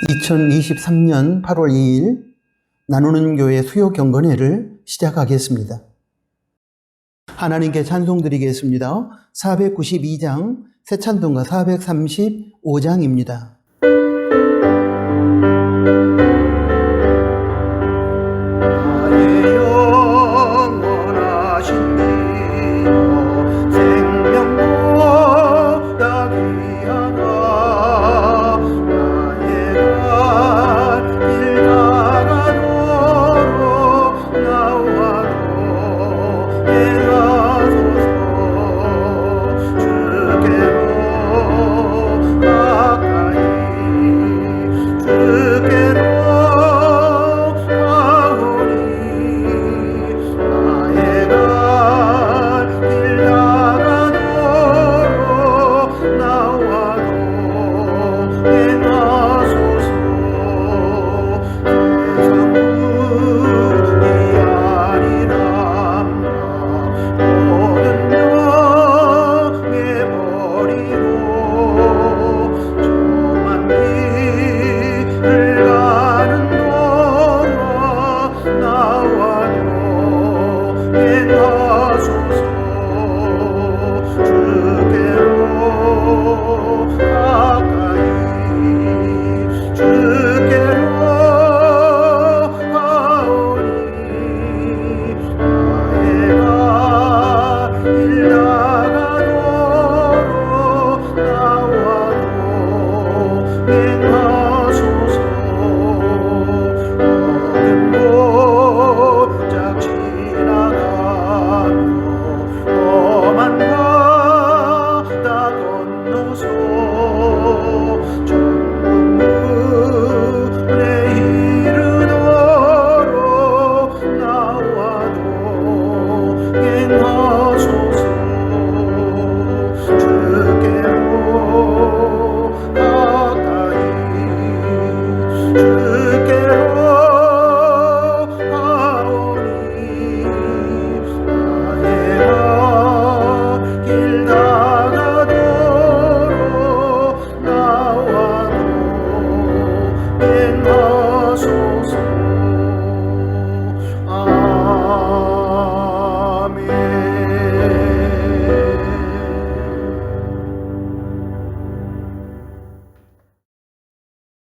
2023년 8월 2일 나누는 교회 수요 경건회를 시작하겠습니다. 하나님께 찬송 드리겠습니다. 492장 새 찬송가 435장입니다.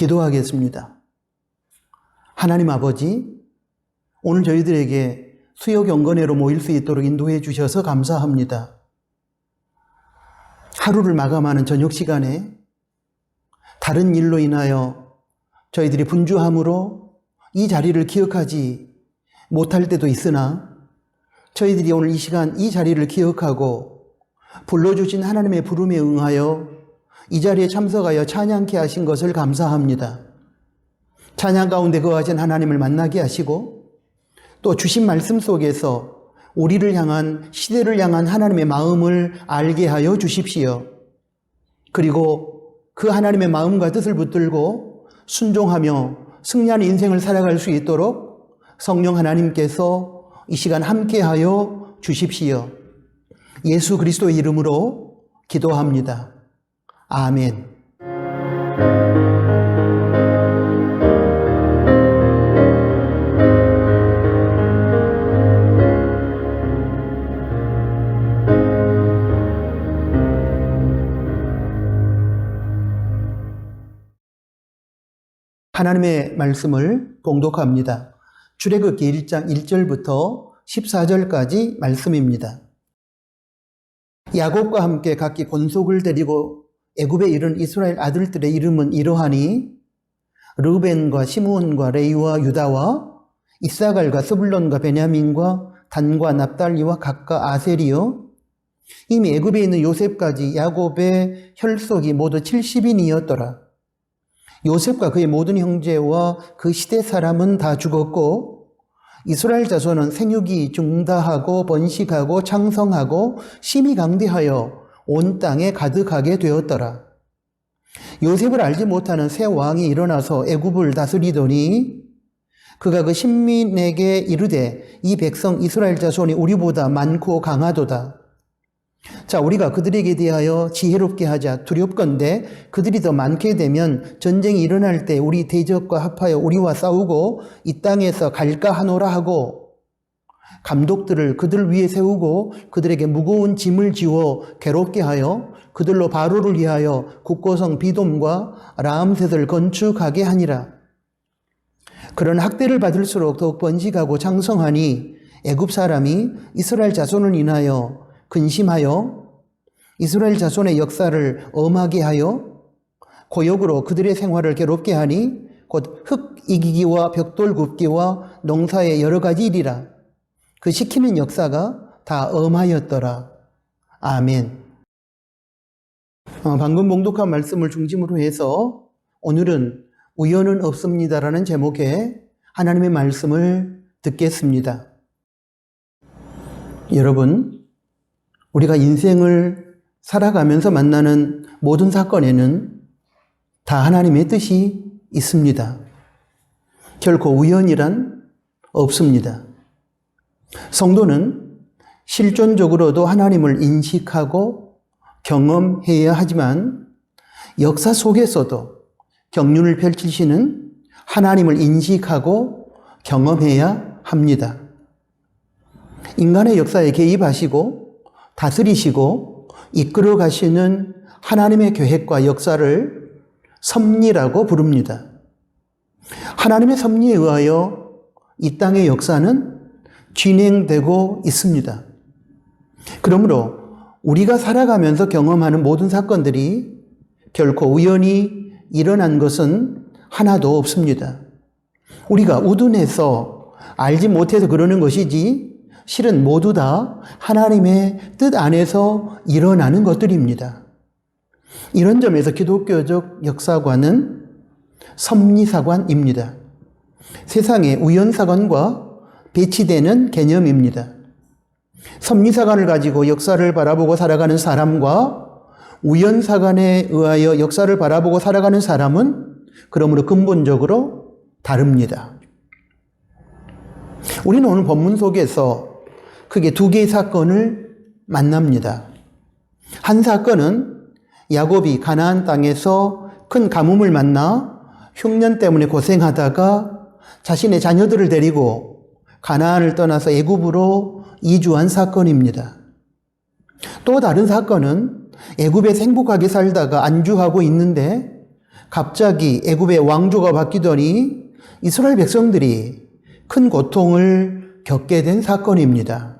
기도하겠습니다. 하나님 아버지, 오늘 저희들에게 수요 경건회로 모일 수 있도록 인도해 주셔서 감사합니다. 하루를 마감하는 저녁 시간에 다른 일로 인하여 저희들이 분주함으로 이 자리를 기억하지 못할 때도 있으나 저희들이 오늘 이 시간 이 자리를 기억하고 불러주신 하나님의 부름에 응하여 이 자리에 참석하여 찬양케 하신 것을 감사합니다. 찬양 가운데 거하신 하나님을 만나게 하시고 또 주신 말씀 속에서 우리를 향한, 시대를 향한 하나님의 마음을 알게 하여 주십시오. 그리고 그 하나님의 마음과 뜻을 붙들고 순종하며 승리하는 인생을 살아갈 수 있도록 성령 하나님께서 이 시간 함께하여 주십시오. 예수 그리스도의 이름으로 기도합니다. 아멘. 하나님의 말씀을 봉독합니다. 출애굽기 1장 1절부터 14절까지 말씀입니다. 야곱과 함께 각기 본속을 데리고 애굽에 이른 이스라엘 아들들의 이름은 이러하니 르우벤과 시므온과 레위와 유다와 이사갈과 스불론과 베냐민과 단과 납달리와 각과 아셀이요 이미 애굽에 있는 요셉까지 야곱의 혈속이 모두 70인이었더라. 요셉과 그의 모든 형제와 그 시대 사람은 다 죽었고 이스라엘 자손은 생육이 중다하고 번식하고 창성하고 심히 강대하여 온 땅에 가득하게 되었더라. 요셉을 알지 못하는 새 왕이 일어나서 애굽을 다스리더니 그가 그 신민에게 이르되 이 백성 이스라엘 자손이 우리보다 많고 강하도다. 자, 우리가 그들에게 대하여 지혜롭게 하자. 두렵건대 그들이 더 많게 되면 전쟁이 일어날 때 우리 대적과 합하여 우리와 싸우고 이 땅에서 갈까 하노라 하고, 감독들을 그들 위에 세우고 그들에게 무거운 짐을 지워 괴롭게 하여 그들로 바로를 위하여 국고성 비돔과 라암셋을 건축하게 하니라. 그런 학대를 받을수록 더욱 번식하고 장성하니 애굽 사람이 이스라엘 자손을 인하여 근심하여 이스라엘 자손의 역사를 엄하게 하여 고역으로 그들의 생활을 괴롭게 하니 곧 흙 이기기와 벽돌 굽기와 농사의 여러 가지 일이라. 그 시키는 역사가 다 엄하였더라. 아멘. 방금 봉독한 말씀을 중심으로 해서 오늘은 우연은 없습니다라는 제목의 하나님의 말씀을 듣겠습니다. 여러분, 우리가 인생을 살아가면서 만나는 모든 사건에는 다 하나님의 뜻이 있습니다. 결코 우연이란 없습니다. 성도는 실존적으로도 하나님을 인식하고 경험해야 하지만 역사 속에서도 경륜을 펼치시는 하나님을 인식하고 경험해야 합니다. 인간의 역사에 개입하시고 다스리시고 이끌어 가시는 하나님의 계획과 역사를 섭리라고 부릅니다. 하나님의 섭리에 의하여 이 땅의 역사는 진행되고 있습니다. 그러므로 우리가 살아가면서 경험하는 모든 사건들이 결코 우연히 일어난 것은 하나도 없습니다. 우리가 우둔해서 알지 못해서 그러는 것이지 실은 모두 다 하나님의 뜻 안에서 일어나는 것들입니다. 이런 점에서 기독교적 역사관은 섭리사관입니다. 세상의 우연사관과 배치되는 개념입니다. 섭리사관을 가지고 역사를 바라보고 살아가는 사람과 우연사관에 의하여 역사를 바라보고 살아가는 사람은 그러므로 근본적으로 다릅니다. 우리는 오늘 본문 속에서 크게 두 개의 사건을 만납니다. 한 사건은 야곱이 가나안 땅에서 큰 가뭄을 만나 흉년 때문에 고생하다가 자신의 자녀들을 데리고 가나안을 떠나서 애굽으로 이주한 사건입니다. 또 다른 사건은 애굽에서 행복하게 살다가 안주하고 있는데 갑자기 애굽의 왕조가 바뀌더니 이스라엘 백성들이 큰 고통을 겪게 된 사건입니다.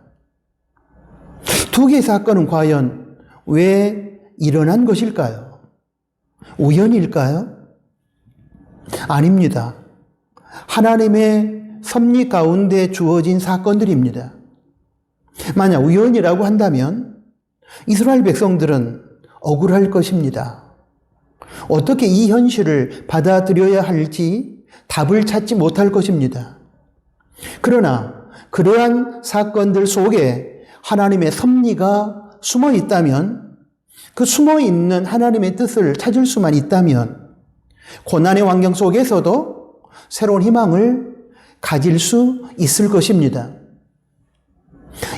두 개의 사건은 과연 왜 일어난 것일까요? 우연일까요? 아닙니다. 하나님의 섭리 가운데 주어진 사건들입니다. 만약 우연이라고 한다면 이스라엘 백성들은 억울할 것입니다. 어떻게 이 현실을 받아들여야 할지 답을 찾지 못할 것입니다. 그러나 그러한 사건들 속에 하나님의 섭리가 숨어 있다면, 그 숨어 있는 하나님의 뜻을 찾을 수만 있다면 고난의 환경 속에서도 새로운 희망을 가질 수 있을 것입니다.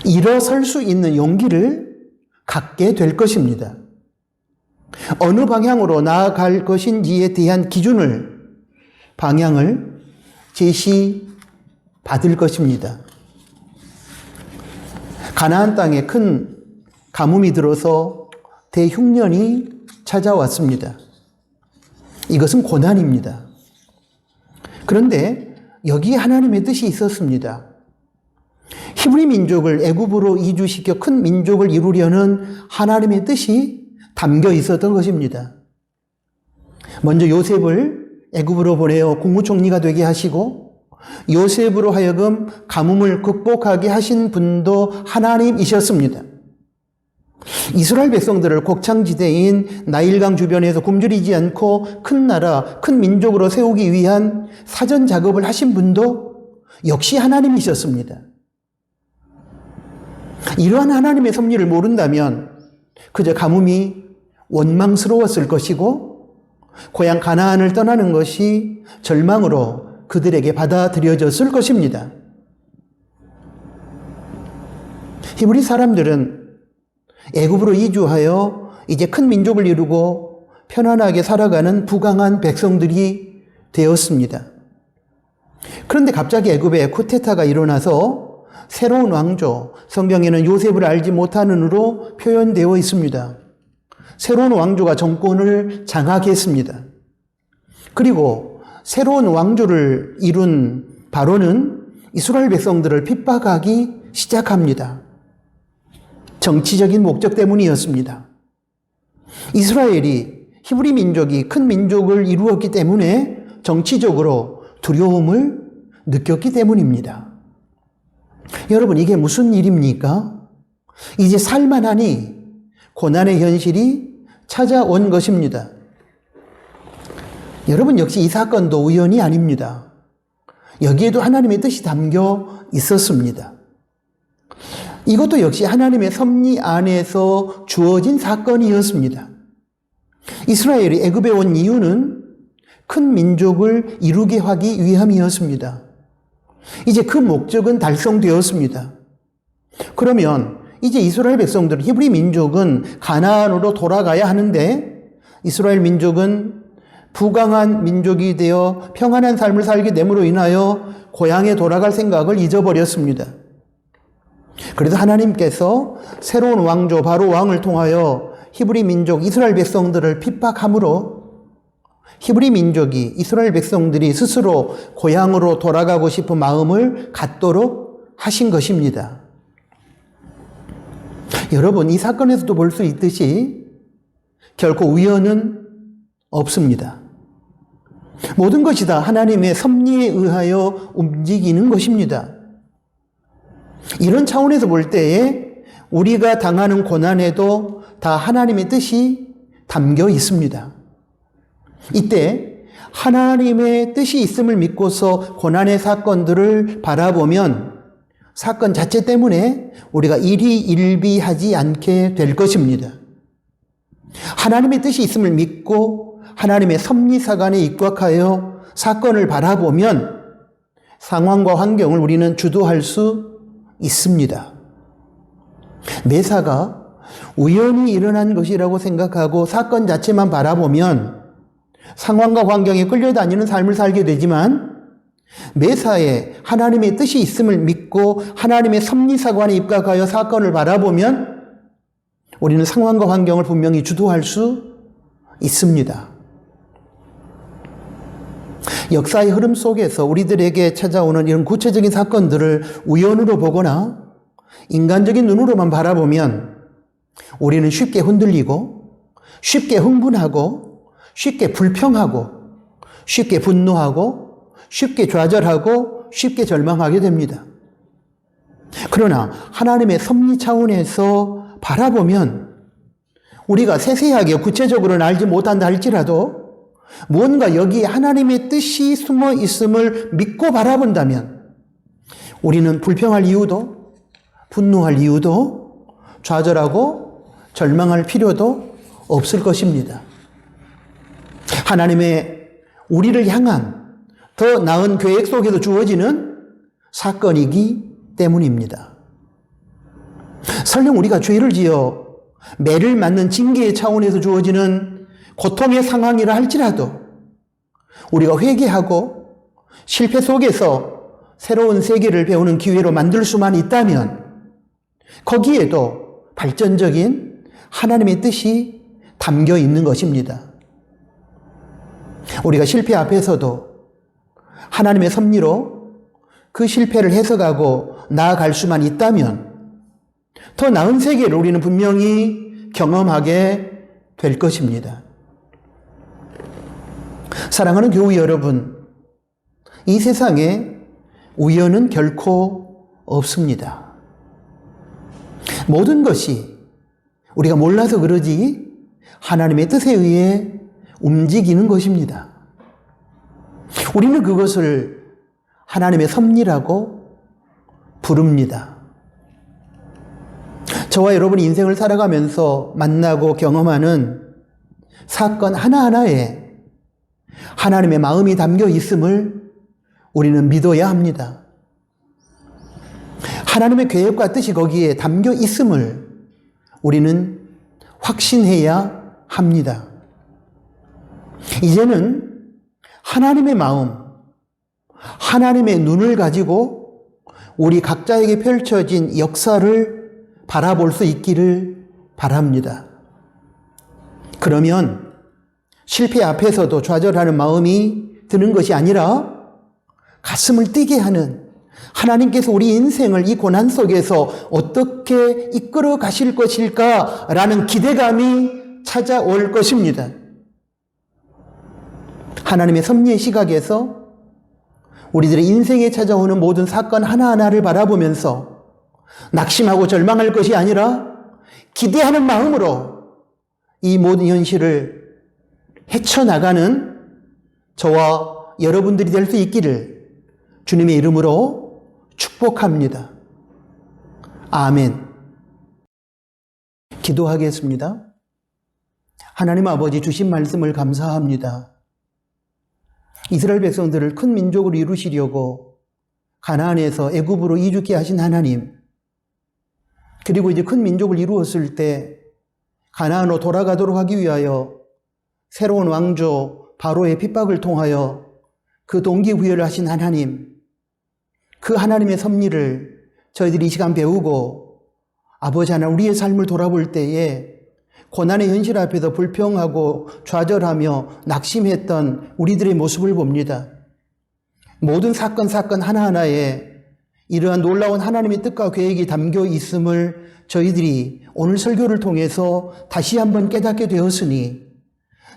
일어설 수 있는 용기를 갖게 될 것입니다. 어느 방향으로 나아갈 것인지에 대한 방향을 제시받을 것입니다. 가나안 땅에 큰 가뭄이 들어서 대흉년이 찾아왔습니다. 이것은 고난입니다. 그런데 여기에 하나님의 뜻이 있었습니다. 히브리 민족을 애굽으로 이주시켜 큰 민족을 이루려는 하나님의 뜻이 담겨 있었던 것입니다. 먼저 요셉을 애굽으로 보내어 국무총리가 되게 하시고 요셉으로 하여금 가뭄을 극복하게 하신 분도 하나님이셨습니다. 이스라엘 백성들을 곡창지대인 나일강 주변에서 굶주리지 않고 큰 나라, 큰 민족으로 세우기 위한 사전 작업을 하신 분도 역시 하나님이셨습니다. 이러한 하나님의 섭리를 모른다면 그저 가뭄이 원망스러웠을 것이고 고향 가나안을 떠나는 것이 절망으로 그들에게 받아들여졌을 것입니다. 히브리 사람들은 애굽으로 이주하여 이제 큰 민족을 이루고 편안하게 살아가는 부강한 백성들이 되었습니다. 그런데 갑자기 애굽에 쿠데타가 일어나서 새로운 왕조, 성경에는 요셉을 알지 못하는으로 표현되어 있습니다. 새로운 왕조가 정권을 장악했습니다. 그리고 새로운 왕조를 이룬 바로는 이스라엘 백성들을 핍박하기 시작합니다. 정치적인 목적 때문이었습니다. 이스라엘이 히브리 민족이 큰 민족을 이루었기 때문에 정치적으로 두려움을 느꼈기 때문입니다. 여러분, 이게 무슨 일입니까? 이제 살만하니 고난의 현실이 찾아온 것입니다. 여러분, 역시 이 사건도 우연이 아닙니다. 여기에도 하나님의 뜻이 담겨 있었습니다. 이것도 역시 하나님의 섭리 안에서 주어진 사건이었습니다. 이스라엘이 애굽에 온 이유는 큰 민족을 이루게 하기 위함이었습니다. 이제 그 목적은 달성되었습니다. 그러면 이제 이스라엘 백성들, 히브리 민족은 가나안으로 돌아가야 하는데 이스라엘 민족은 부강한 민족이 되어 평안한 삶을 살게 됨으로 인하여 고향에 돌아갈 생각을 잊어버렸습니다. 그래서 하나님께서 새로운 왕조 바로 왕을 통하여 히브리 민족 이스라엘 백성들을 핍박함으로 히브리 민족이 이스라엘 백성들이 스스로 고향으로 돌아가고 싶은 마음을 갖도록 하신 것입니다. 여러분, 이 사건에서도 볼 수 있듯이 결코 우연은 없습니다. 모든 것이 다 하나님의 섭리에 의하여 움직이는 것입니다. 이런 차원에서 볼 때에 우리가 당하는 고난에도 다 하나님의 뜻이 담겨 있습니다. 이때 하나님의 뜻이 있음을 믿고서 고난의 사건들을 바라보면 사건 자체 때문에 우리가 일희일비하지 않게 될 것입니다. 하나님의 뜻이 있음을 믿고 하나님의 섭리사관에 입각하여 사건을 바라보면 상황과 환경을 우리는 주도할 수 있습니다. 매사가 우연히 일어난 것이라고 생각하고 사건 자체만 바라보면 상황과 환경에 끌려다니는 삶을 살게 되지만 매사에 하나님의 뜻이 있음을 믿고 하나님의 섭리사관에 입각하여 사건을 바라보면 우리는 상황과 환경을 분명히 주도할 수 있습니다. 역사의 흐름 속에서 우리들에게 찾아오는 이런 구체적인 사건들을 우연으로 보거나 인간적인 눈으로만 바라보면 우리는 쉽게 흔들리고 쉽게 흥분하고 쉽게 불평하고 쉽게 분노하고 쉽게 좌절하고 쉽게 절망하게 됩니다. 그러나 하나님의 섭리 차원에서 바라보면 우리가 세세하게 구체적으로는 알지 못한다 할지라도 무언가 여기에 하나님의 뜻이 숨어 있음을 믿고 바라본다면 우리는 불평할 이유도 분노할 이유도 좌절하고 절망할 필요도 없을 것입니다. 하나님의 우리를 향한 더 나은 계획 속에서 주어지는 사건이기 때문입니다. 설령 우리가 죄를 지어 매를 맞는 징계의 차원에서 주어지는 고통의 상황이라 할지라도 우리가 회개하고 실패 속에서 새로운 세계를 배우는 기회로 만들 수만 있다면 거기에도 발전적인 하나님의 뜻이 담겨 있는 것입니다. 우리가 실패 앞에서도 하나님의 섭리로 그 실패를 해석하고 나아갈 수만 있다면 더 나은 세계를 우리는 분명히 경험하게 될 것입니다. 사랑하는 교우 여러분, 이 세상에 우연은 결코 없습니다. 모든 것이 우리가 몰라서 그러지 하나님의 뜻에 의해 움직이는 것입니다. 우리는 그것을 하나님의 섭리라고 부릅니다. 저와 여러분이 인생을 살아가면서 만나고 경험하는 사건 하나하나에 하나님의 마음이 담겨 있음을 우리는 믿어야 합니다. 하나님의 계획과 뜻이 거기에 담겨 있음을 우리는 확신해야 합니다. 이제는 하나님의 마음, 하나님의 눈을 가지고 우리 각자에게 펼쳐진 역사를 바라볼 수 있기를 바랍니다. 그러면 실패 앞에서도 좌절하는 마음이 드는 것이 아니라 가슴을 뛰게 하는, 하나님께서 우리 인생을 이 고난 속에서 어떻게 이끌어 가실 것일까라는 기대감이 찾아올 것입니다. 하나님의 섭리의 시각에서 우리들의 인생에 찾아오는 모든 사건 하나하나를 바라보면서 낙심하고 절망할 것이 아니라 기대하는 마음으로 이 모든 현실을 헤쳐나가는 저와 여러분들이 될 수 있기를 주님의 이름으로 축복합니다. 아멘. 기도하겠습니다. 하나님 아버지, 주신 말씀을 감사합니다. 이스라엘 백성들을 큰 민족으로 이루시려고 가나안에서 애굽으로 이주케 하신 하나님, 그리고 이제 큰 민족을 이루었을 때 가나안으로 돌아가도록 하기 위하여 새로운 왕조 바로의 핍박을 통하여 그 동기부여를 하신 하나님, 그 하나님의 섭리를 저희들이 이 시간 배우고 아버지 하나님, 우리의 삶을 돌아볼 때에 고난의 현실 앞에서 불평하고 좌절하며 낙심했던 우리들의 모습을 봅니다. 모든 사건 하나하나에 이러한 놀라운 하나님의 뜻과 계획이 담겨 있음을 저희들이 오늘 설교를 통해서 다시 한번 깨닫게 되었으니,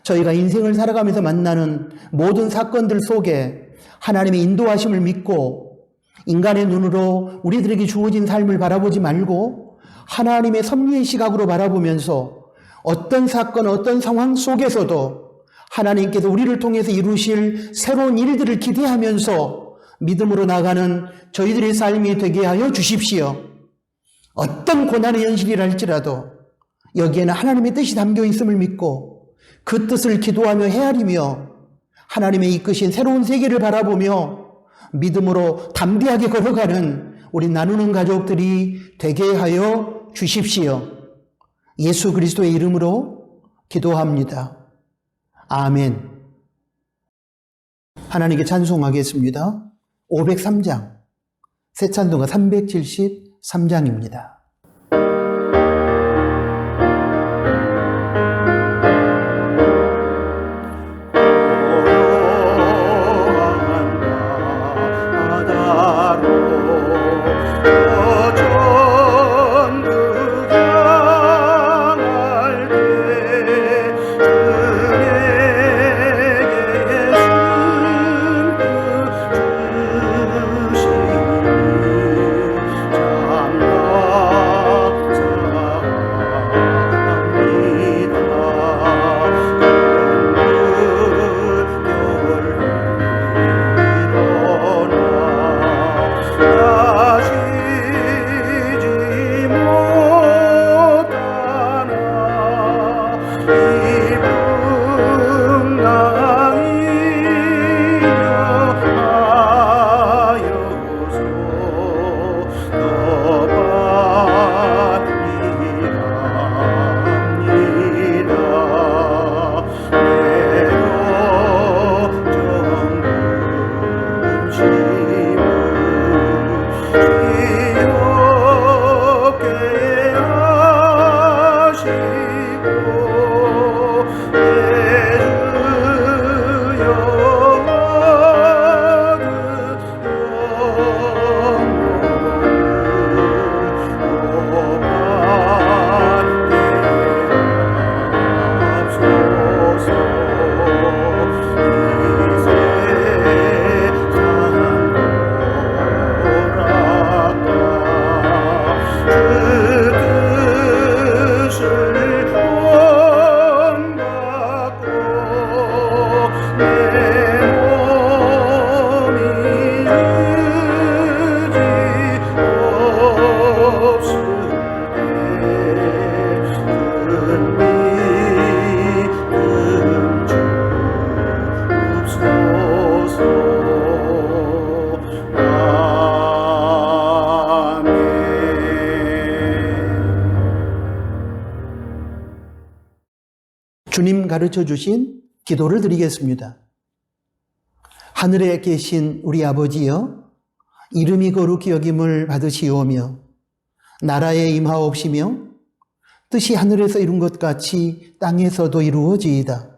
저희가 인생을 살아가면서 만나는 모든 사건들 속에 하나님의 인도하심을 믿고 인간의 눈으로 우리들에게 주어진 삶을 바라보지 말고 하나님의 섭리의 시각으로 바라보면서 어떤 사건, 어떤 상황 속에서도 하나님께서 우리를 통해서 이루실 새로운 일들을 기대하면서 믿음으로 나가는 저희들의 삶이 되게 하여 주십시오. 어떤 고난의 현실이라 할지라도 여기에는 하나님의 뜻이 담겨 있음을 믿고 그 뜻을 기도하며 헤아리며 하나님의 이끄신 새로운 세계를 바라보며 믿음으로 담대하게 걸어가는 우리 나누는 가족들이 되게 하여 주십시오. 예수 그리스도의 이름으로 기도합니다. 아멘. 하나님께 찬송하겠습니다. 503장, 새 찬송가 373장입니다. 주님 가르쳐 주신 기도를 드리겠습니다. 하늘에 계신 우리 아버지여, 이름이 거룩히 여김을 받으시오며 나라에 임하옵시며 뜻이 하늘에서 이룬 것 같이 땅에서도 이루어지이다.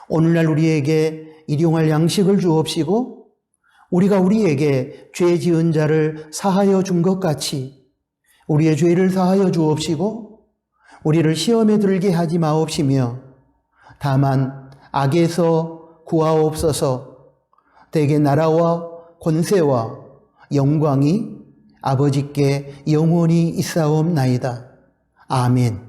오늘날 우리에게 일용할 양식을 주옵시고 우리가 우리에게 죄 지은 자를 사하여 준 것 같이 우리의 죄를 사하여 주옵시고 우리를 시험에 들게 하지 마옵시며 다만 악에서 구하옵소서. 대개 나라와 권세와 영광이 아버지께 영원히 있사옵나이다. 아멘.